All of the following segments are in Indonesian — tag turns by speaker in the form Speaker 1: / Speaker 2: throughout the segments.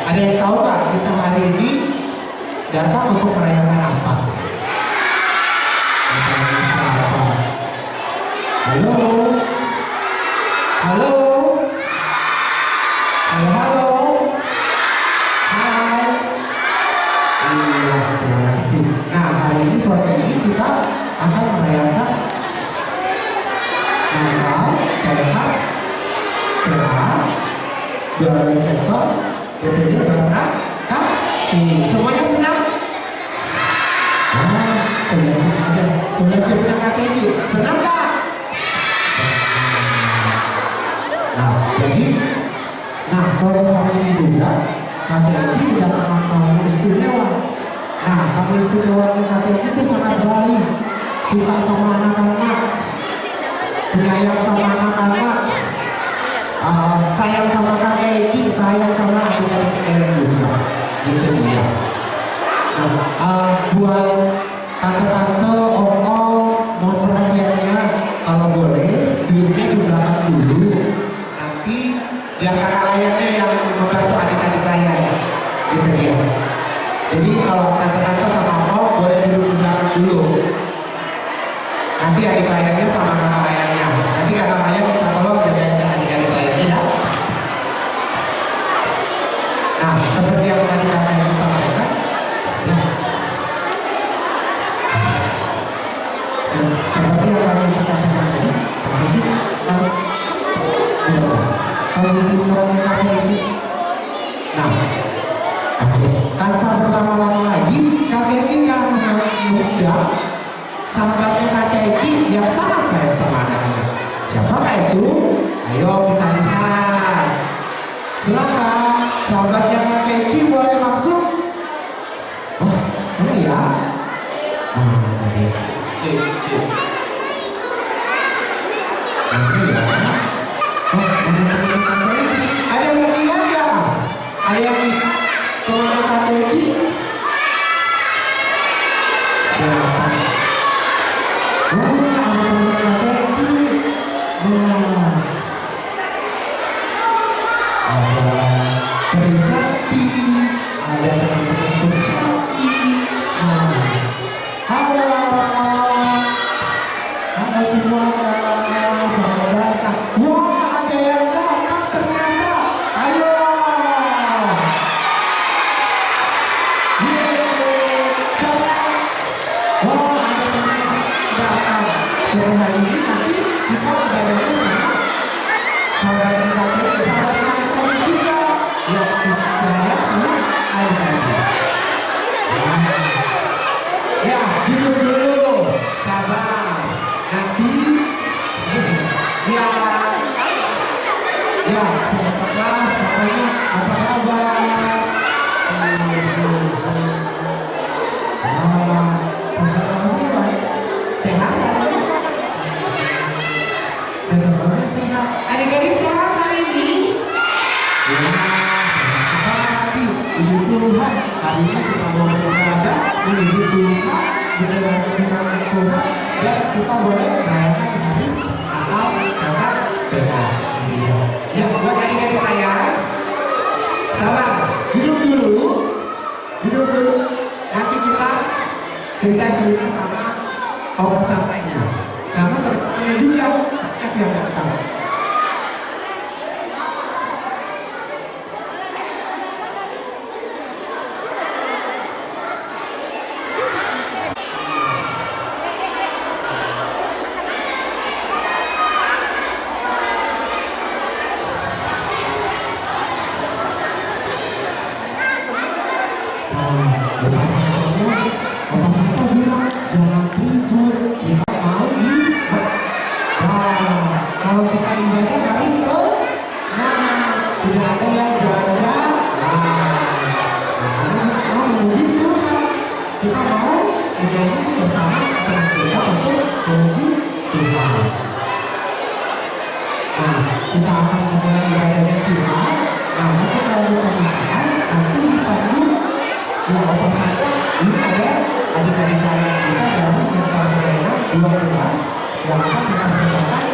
Speaker 1: Ada yang tahu nggak kita hari ini datang untuk merayakan apa? Halo, halo, halo, halo, hai. Iya, terima kasih. Nah, hari ini sore ini kita akan merayakan Natal, sehat, sehat, juara sektor, DPD bertransaksi. Semuanya senang? Ah, sudah senang aja. Sudah kita KTI, senang nggak? Nah, jadi, sore hari ini juga KTI kedatangan tamu istimewa. Nah, tamu istimewa KTI itu sangat baik, suka sama anak-anak, penyayang sama anak-anak, sayang sama kakek Eki, sayang sama adik-adik juga. Gitu dia. Nah, buat tante-tante, om-om, mohon perhatiannya, kalau boleh duduknya di belakang dulu. Nanti biar kakak layannya yang membantu adik-adik layan. Gitu dia. Jadi kalau tante-tante sama om boleh duduk di belakang dulu. Nanti adik layannya sama kakak layannya. Nanti kakak layan minta tolong jagain adik-adik layannya ya. Nah, seperti yang tadi kakak ini sampaikan, ya. Seperti yang kami sampaikan tadi, jadi kalau lingkungan KPI, nah, tanpa berlama-lama lagi, KPI akan mengundang sahabatnya KPI yang sangat sayang sama anaknya. Siapakah itu? Ayo kita lihat. Silakan, sahabatnya KPI boleh masuk. Oh, ini ya. Cik. Nanti ya. Oh, ada yang lihat ya? Ada yang teman KTI? Siapa? Oh, ada teman KTI. Ada Trijati, ada teman-teman Trijati. Halo, ada semuanya, selamat datang. Wah, ada yang datang ternyata. Ayo. Wah, ada teman datang. Sore hari ini nanti kita berada sama sahabat kita sahabat juga yang percaya sama adik-adik. Ya, duduk dulu, sabar. Nanti, selamat kelas, pokoknya apa kabar? Saya baik, sehat kan? Saya sehat. Adik-adik sehat hari ini? Ya, seperti puji Tuhan. Hari ini kita mau beribadah, puji Tuhan, berdoa kepada Tuhan, dan kita boleh merayakan hari Natal dengan sehat. Ya, buat adik-adik layan, sabar, duduk dulu. Nanti kita cerita-cerita sama obat santainya. Karena teman-temannya juga yang datang. Kita akan memulai ibadahnya Tuhan. Nah, untuk kalau permintaan nanti yang akan kita persembahkan.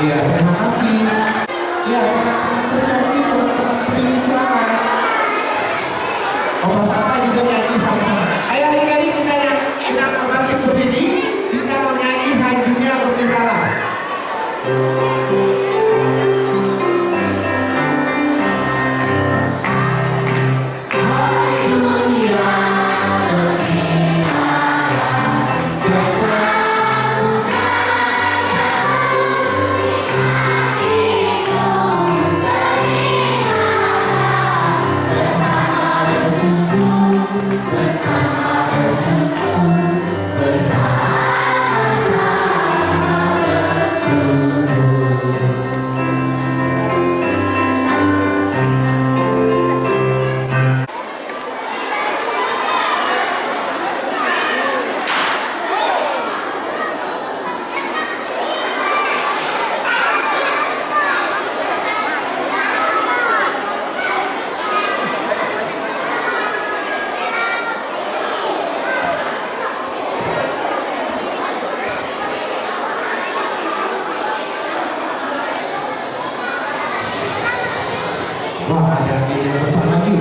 Speaker 1: Iya, terima kasih. Iya, teman-teman berjanji, teman-teman pilih silakan. Oma Sapa juga nyanyi sama-sama. Ayo adik-adik kita mau bangkit berdiri, kita mau nyanyi Hai Dunia Bergembira. Wah, ada yang besar lagi.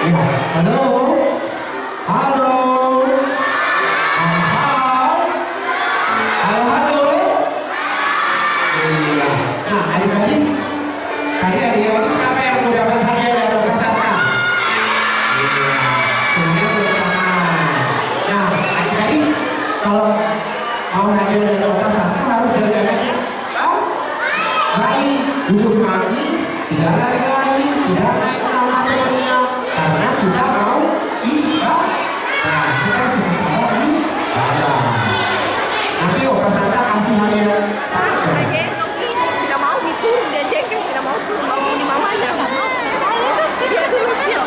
Speaker 1: Ya, halo, halo, halo, halo, halo. Iya. Nah, adik-adik, adik-adik siapa yang mau dapat hadiah dari peserta? Iya, semuanya bertangan. Nah, adik-adik, kalau mau hadiah dari peserta harus jaga-jaganya. Baik, duduk manis, tidak lari-lari, tidak naik nama temannya, karena kita mau ibadah. Nah, kita sementara ibadah. Nanti Opa Santa kasih hadiah.
Speaker 2: Sama saya gendong ini, tidak mau diturun, dia jengkel, tidak mau turun, mau di mamanya. Dia dulu Cio.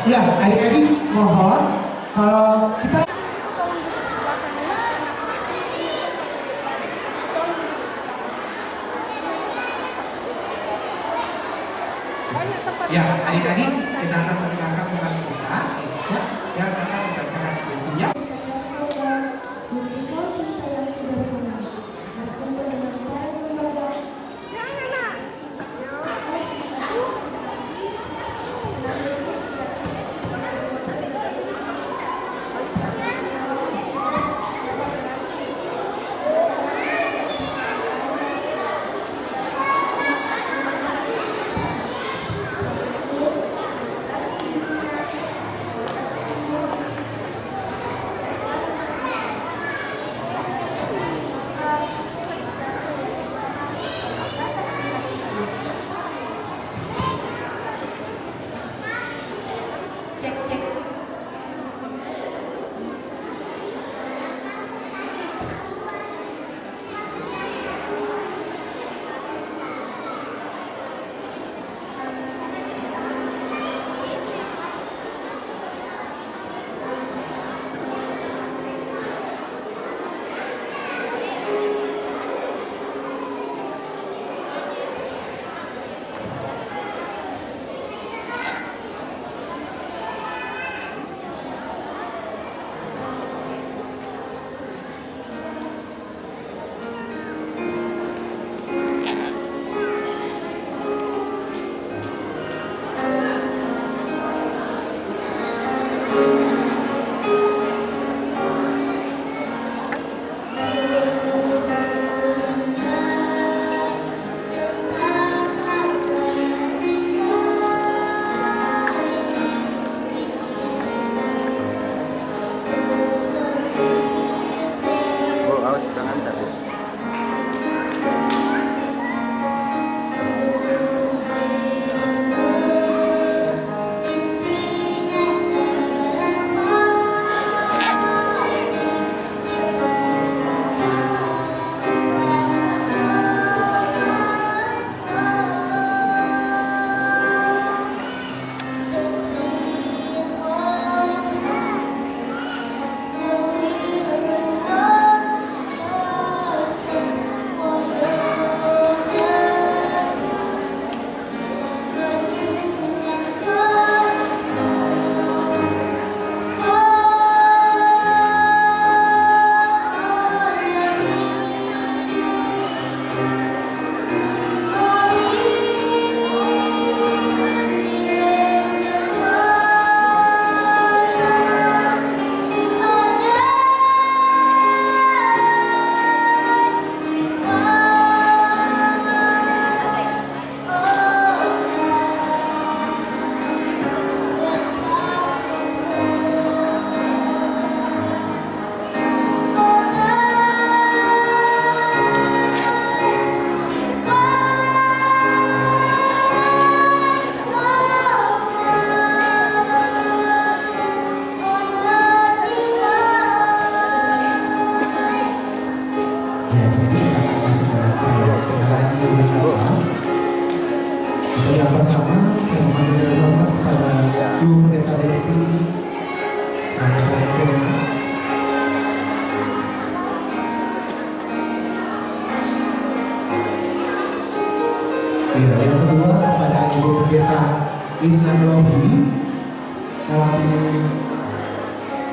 Speaker 1: Ya, adik-adik mohon Kalau kita ya, adik-adik kita akan mendengarkan teman kita yang akan membacakan puisinya. Yang pertama, saya mengucapkan hormat kepada Ibu Pendeta Desti. Yang kedua kepada Ibu Pendeta Innan Lohi, mewakili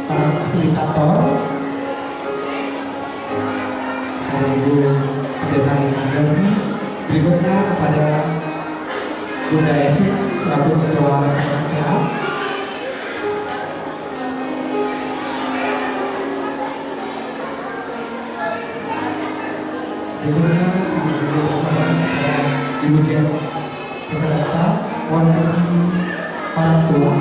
Speaker 1: para fasilitator. Ibu Pendeta Innan Lohi. Berikutnya kepada Bunda Evi selaku ketua RPA. Berikutnya Ibu Jen Peserta mewakili orang tua.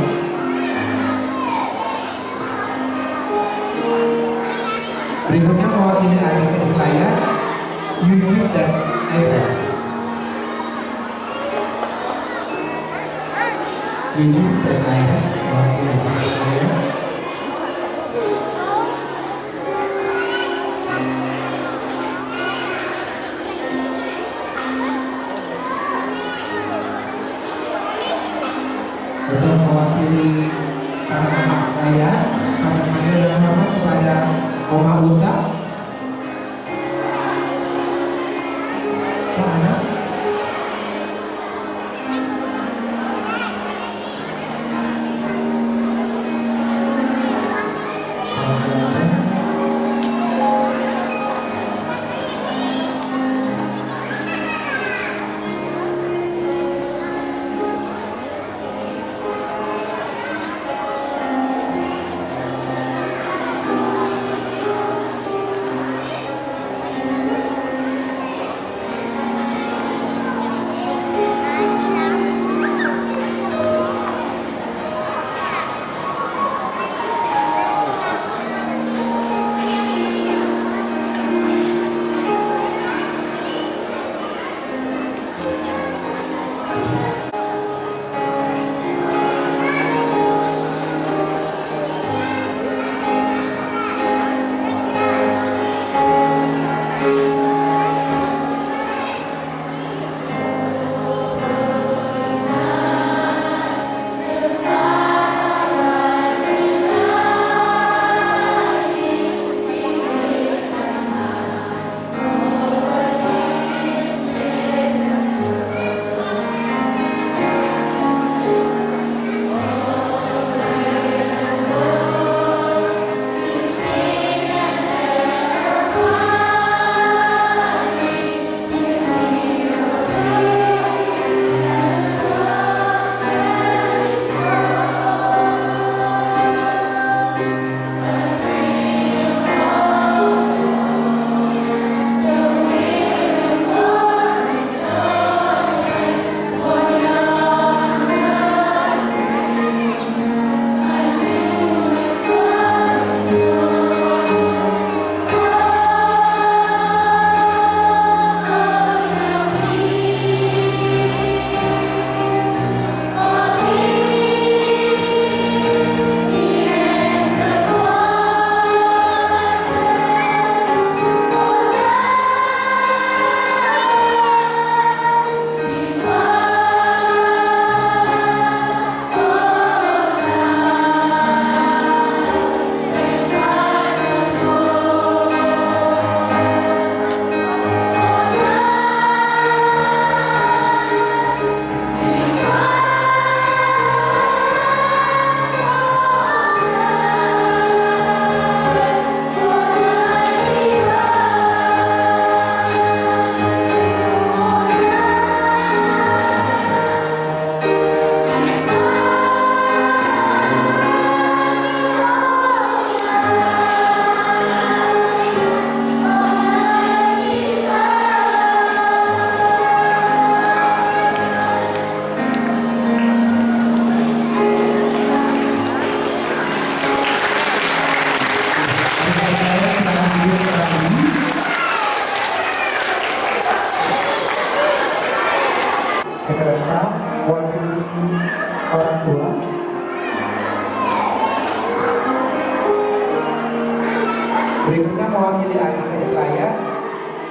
Speaker 1: Berikutnya mewakili adik-adik layar Eugene dan Aida. Eugene dan Aida mewakili adik-adik layar. Untuk mewakili para anak layar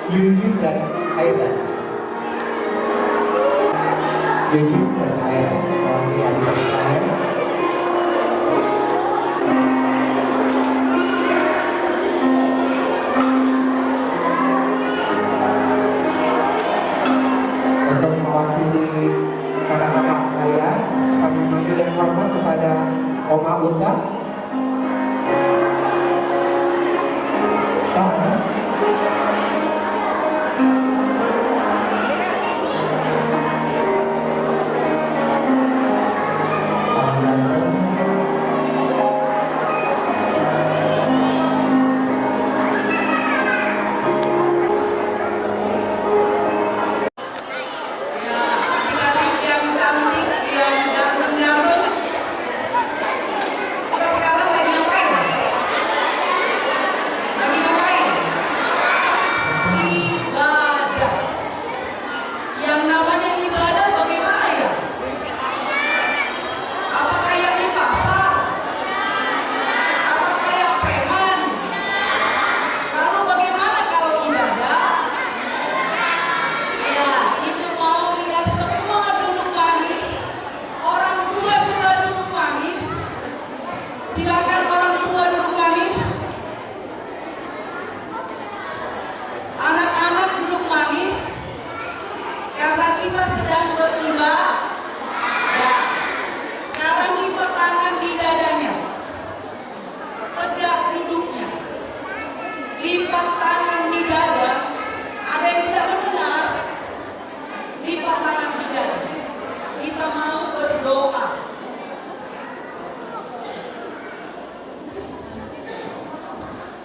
Speaker 1: Eugene dan Aira. Eugene dan Aira. Oke, adik-adik. Untuk mewakili anak-anak saya, kami memberi yang hormat kepada Oma Uta.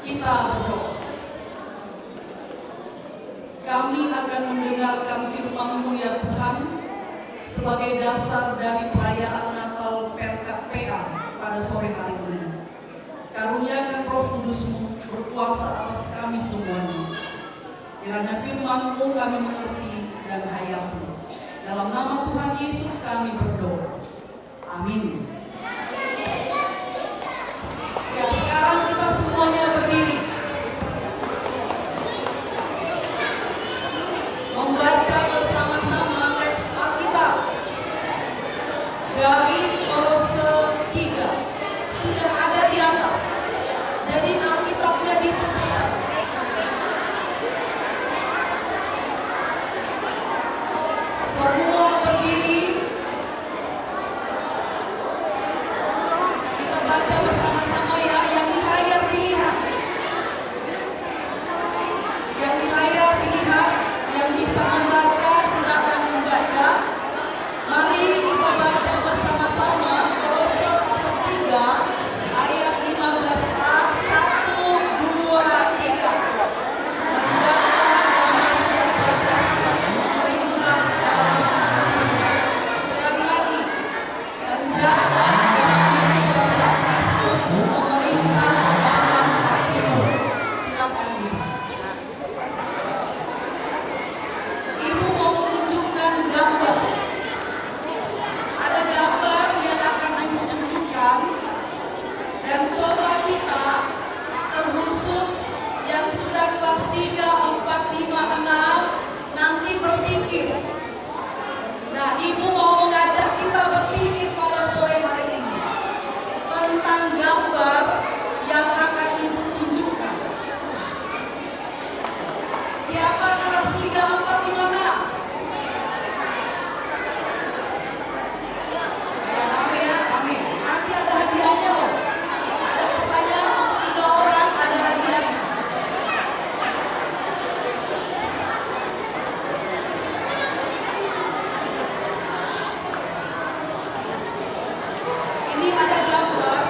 Speaker 3: Kita berdoa. Kami akan mendengarkan firman-Mu ya Tuhan sebagai dasar dari perayaan Natal PA pada sore hari ini. Karuniakan Roh Kudus-Mu berkuasa atas kami semuanya. Kiranya firman-Mu kami mengerti dan hayati. Dalam nama Tuhan Yesus kami berdoa. Amin. Ya, sekarang kita semuanya berdiri. Membaca bersama-sama teks Alkitab dari Kolose 3. Sudah ada di atas. Jadi Alkitabnya ditutup saja. Semua berdiri. Kita baca bersama-sama ya. Yang di layar dilihat. Yang di layar dilihat. Yang bisa membaca, silakan membaca. Mari kita baca bersama-sama Kolose 3 ayat 15a 1, 2, 3. Hendaklah damai sejahtera Kristus memerintah dalam hatimu. Sekali lagi, hendaklah damai sejahtera Kristus memerintah dalam hatimu. Silakan dilihat. Ibu mau menunjukkan gambar. Ada gambar yang akan Ibu tunjukkan. Dan coba kita, terkhusus yang sudah kelas 3, 4, 5, 6, nanti berpikir. Nah, Ibu mau mengajak kita berpikir pada sore hari ini tentang gambar yang akan Ibu tunjukkan. Siapa kelas 3, 4, 5, 6? Ya, rame ya, rame. Nanti ada hadiahnya loh. Ada pertanyaan untuk 3 orang, ada hadiahnya. Ini ada gambar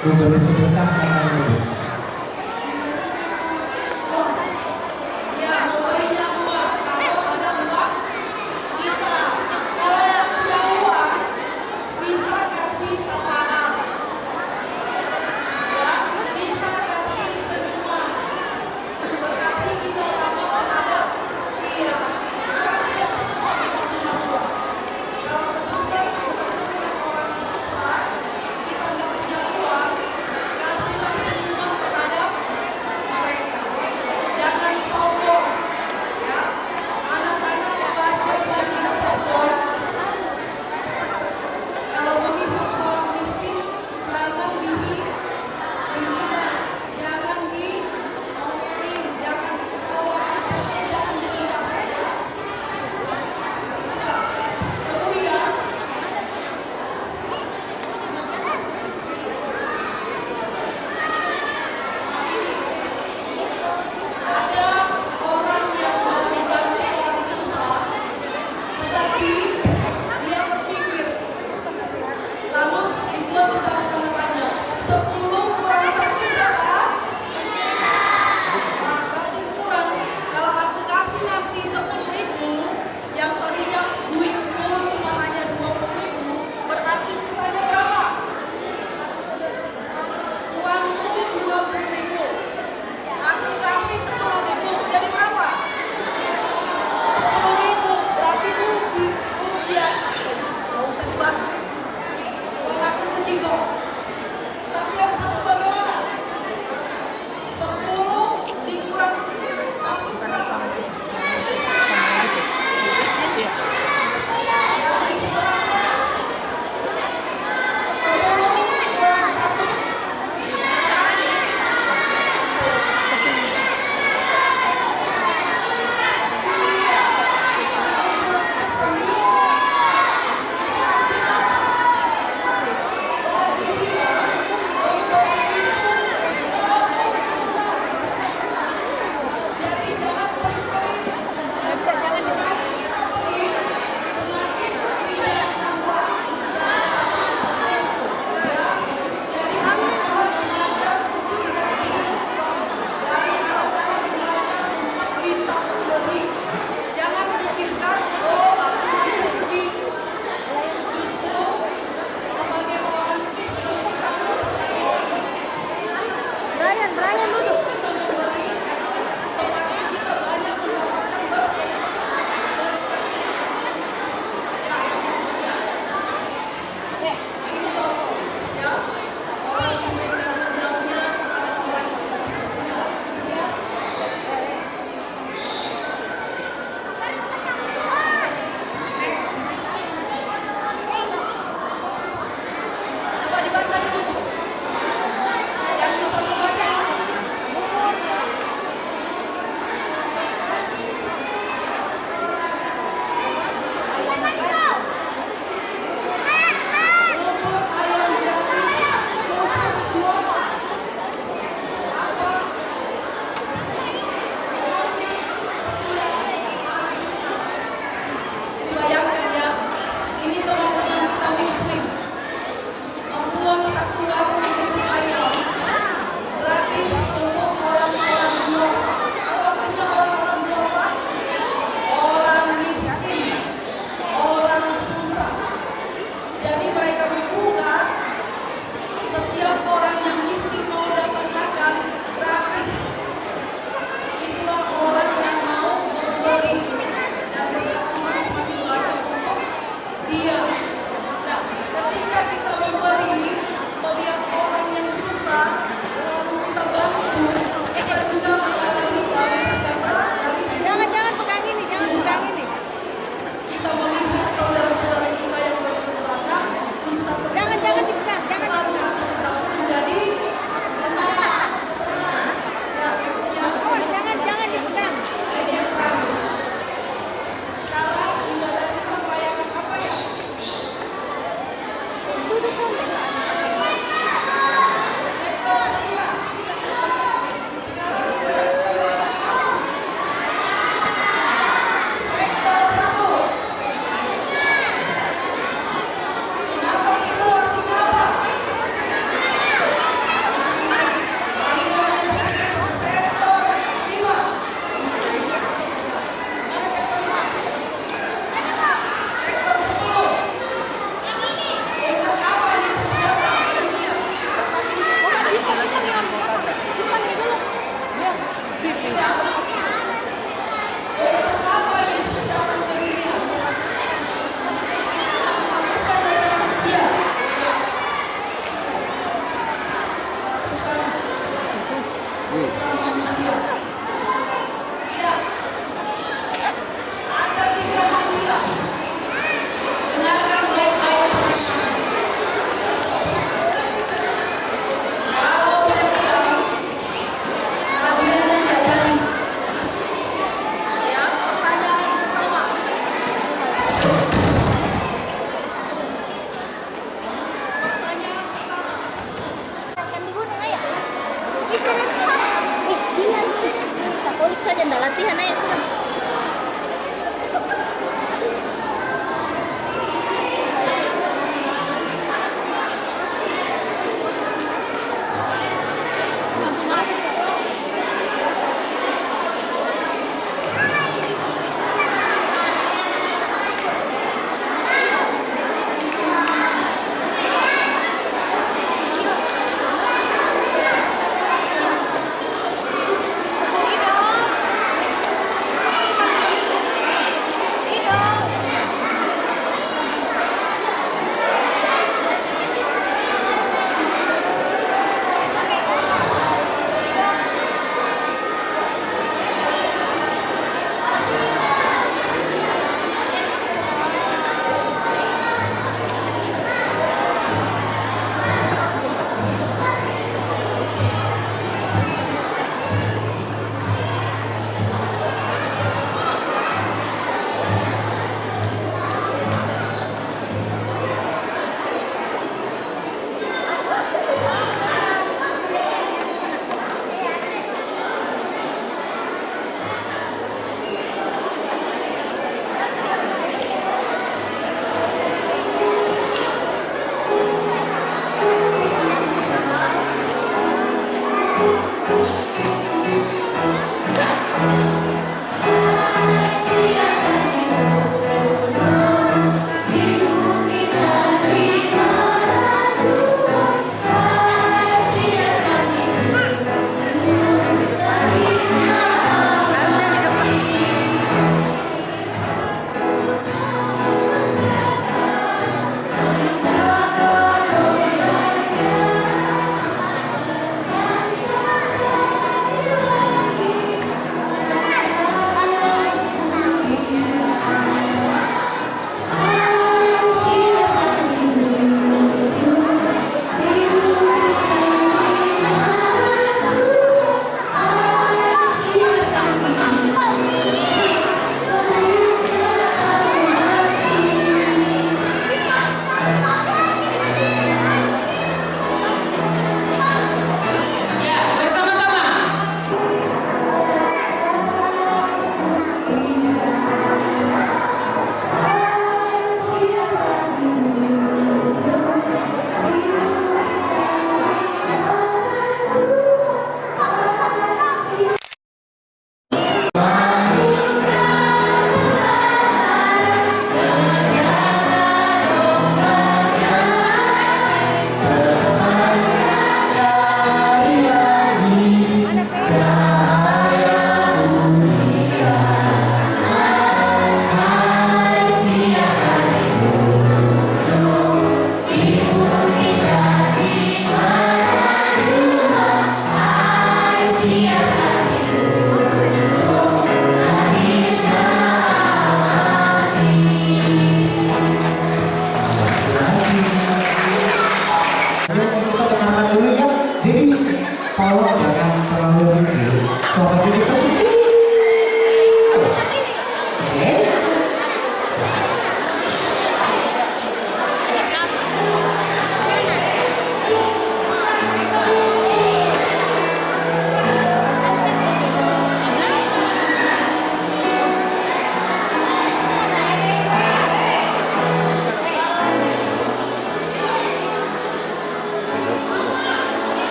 Speaker 1: Boleh sebentar katanya Bu.
Speaker 3: Ya, memberinya uang. Kalau ada uang, kita. Kalau tidak punya uang, bisa kasih sapaan. Ya, bisa kasih senyuman. Tetapi kita langsung ada. Iya, bukan tidak semua kita punya uang. Kalau betul-betul kita punya orang susah, kita tidak punya uang, kasih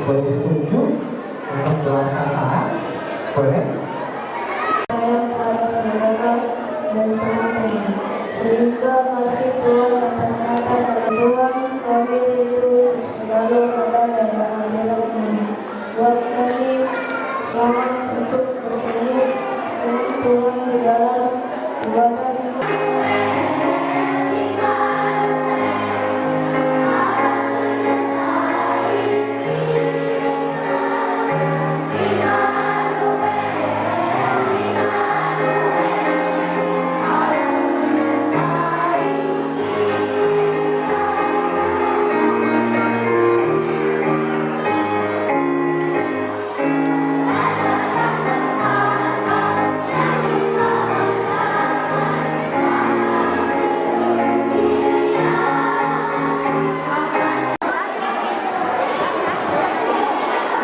Speaker 1: Boleh ditunjuk untuk jelaskan tangan, boleh?
Speaker 4: Saya kepada saudara dan teman-teman, sehingga kasih Tuhan akan nyata dalam Tuhan kami itu selalu ada dalam hadirat-Nya. Buat kami selamat untuk bertemu dengan Tuhan di dalam ibadah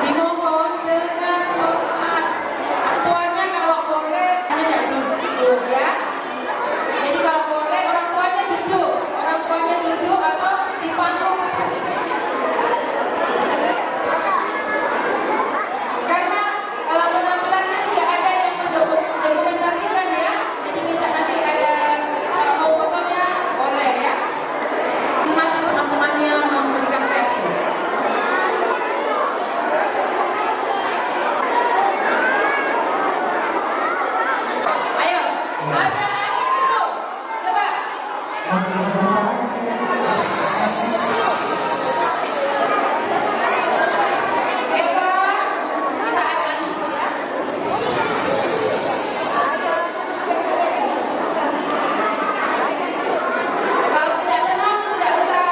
Speaker 5: dimohon dengan hormat. Tuanya kalau boleh tidak duduk ya. Jadi kalau boleh orang tuanya duduk atau di panggung. Karena penampilannya sudah ada yang mendokumentasikan ya. Jadi minta nanti ada mau fotonya boleh ya. Nikmati teman-temannya memberikan reaksi. Ayo, ada angin dulu. Coba. Eva, kita ada angin dulu ya. Kalau tidak tenang, tidak usah.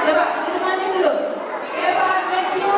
Speaker 5: Coba, itu manis dulu. Eva, Matthew.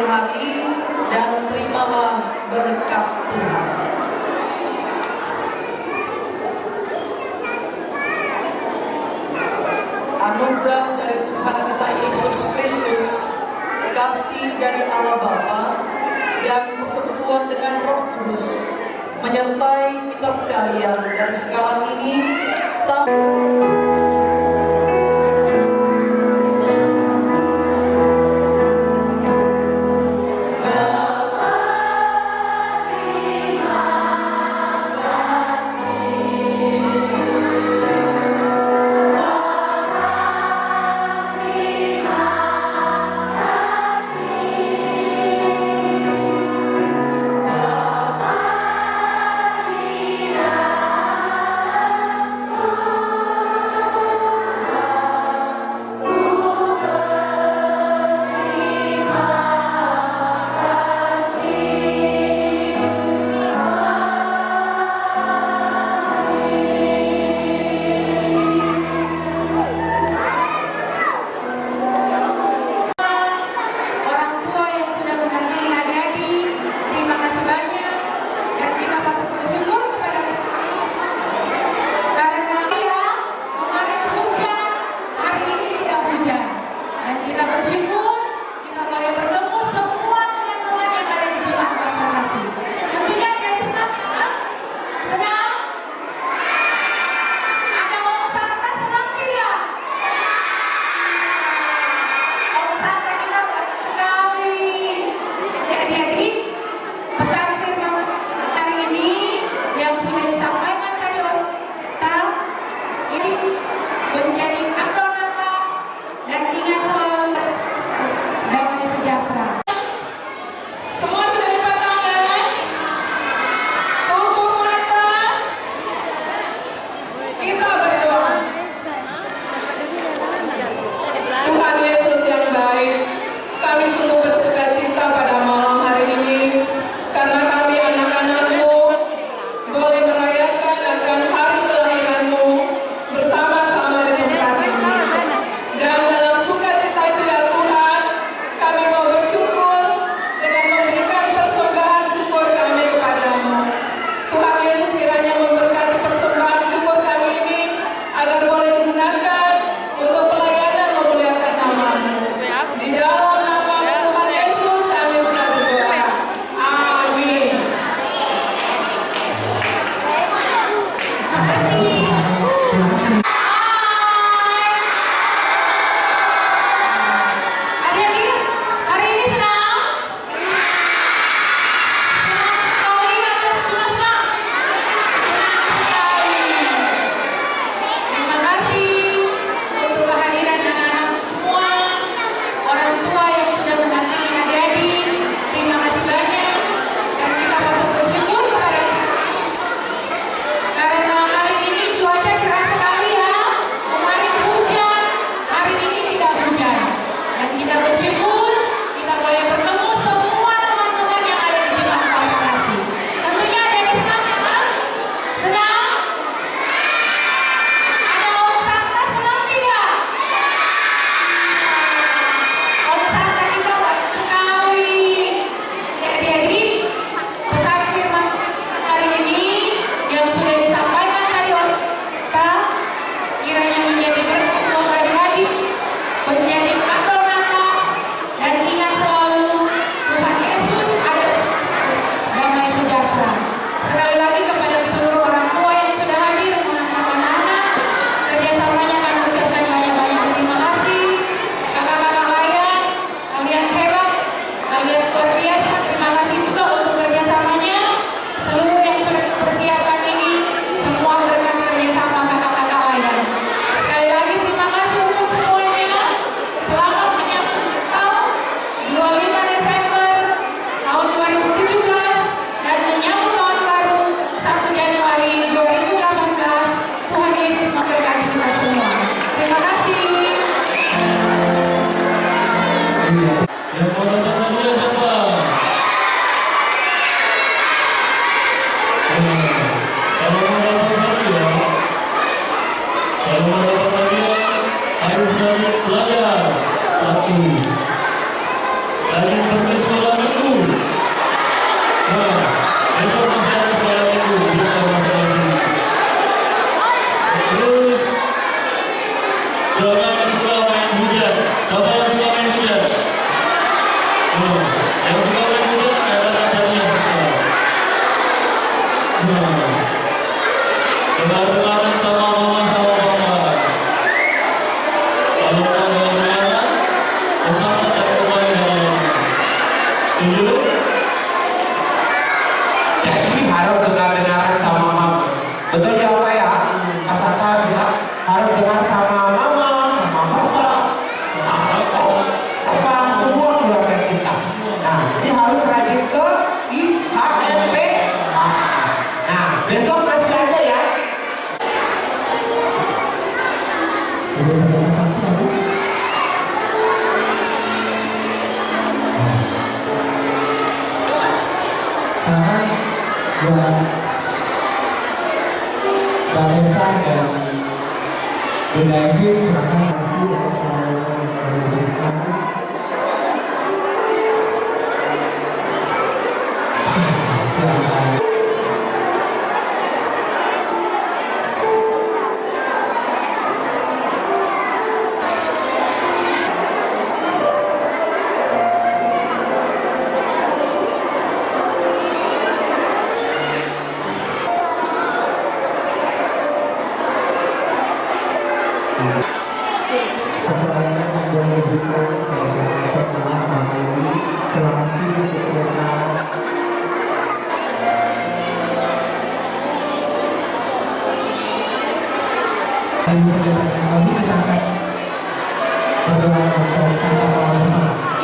Speaker 3: hari dan terimalah berkat Tuhan. Anugerah dari Tuhan kita Yesus Kristus, kasih dari Allah Bapa, dan persekutuan dengan Roh Kudus menyertai kita sekalian dari sekarang ini sampai
Speaker 6: Harus belajar satu. Dari permiswa
Speaker 1: buat Vanessa dan Bu David, silakan.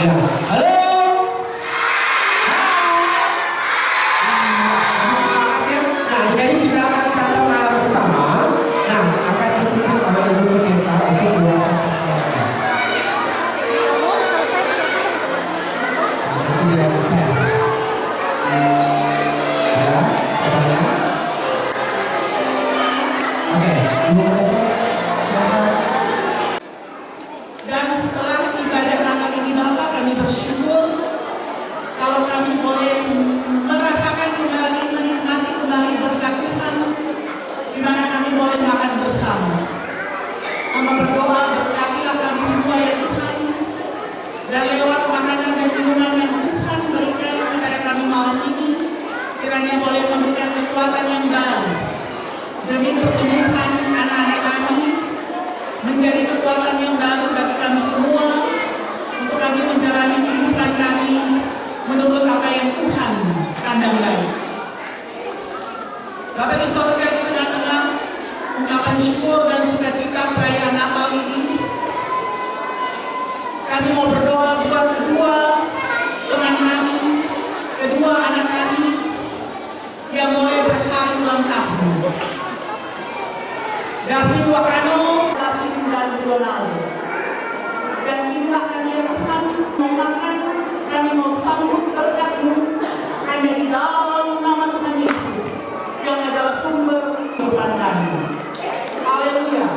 Speaker 1: Ya, halo. Nah, jadi kita akan santap malam bersama. Nah, akan dipimpin oleh Ibu kita untuk dua
Speaker 3: Dan setelah ibadah Natal ini Bapak, kami bersyukur kalau kami boleh merasakan kembali, menikmati kembali berkat Tuhan, di mana kami boleh makan bersama. Hamba berdoa, berkatilah kami semua ya Tuhan, dan lewat makanan dan minuman yang Tuhan berikan kepada kami malam ini, kiranya boleh memberikan kekuatan yang baru demi pertumbuhan anak-anak kami, menjadi kekuatan yang baru bagi kami semua untuk kami menjalani kehidupan kami menurut apa yang Tuhan kandangkan. Bapa di sorga, di tengah-tengah ungkapan syukur dan sukacita perayaan Natal ini, kami mau berdoa buat kedua teman kami, kedua anak kami yang mulai berhari ulang tahun. David Wakano, David dan Donald. Dan inilah kami yang Tuhan mengatakan kami mau sambut berkat-Mu hanya di dalam nama Tuhan Yesus yang adalah sumber kehidupan kami. Haleluya.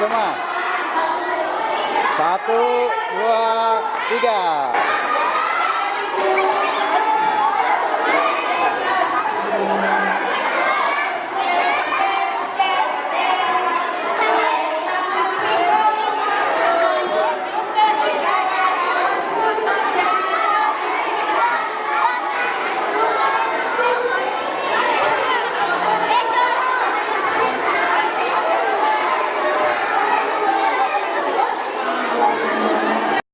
Speaker 6: Semua 1, 2, 3.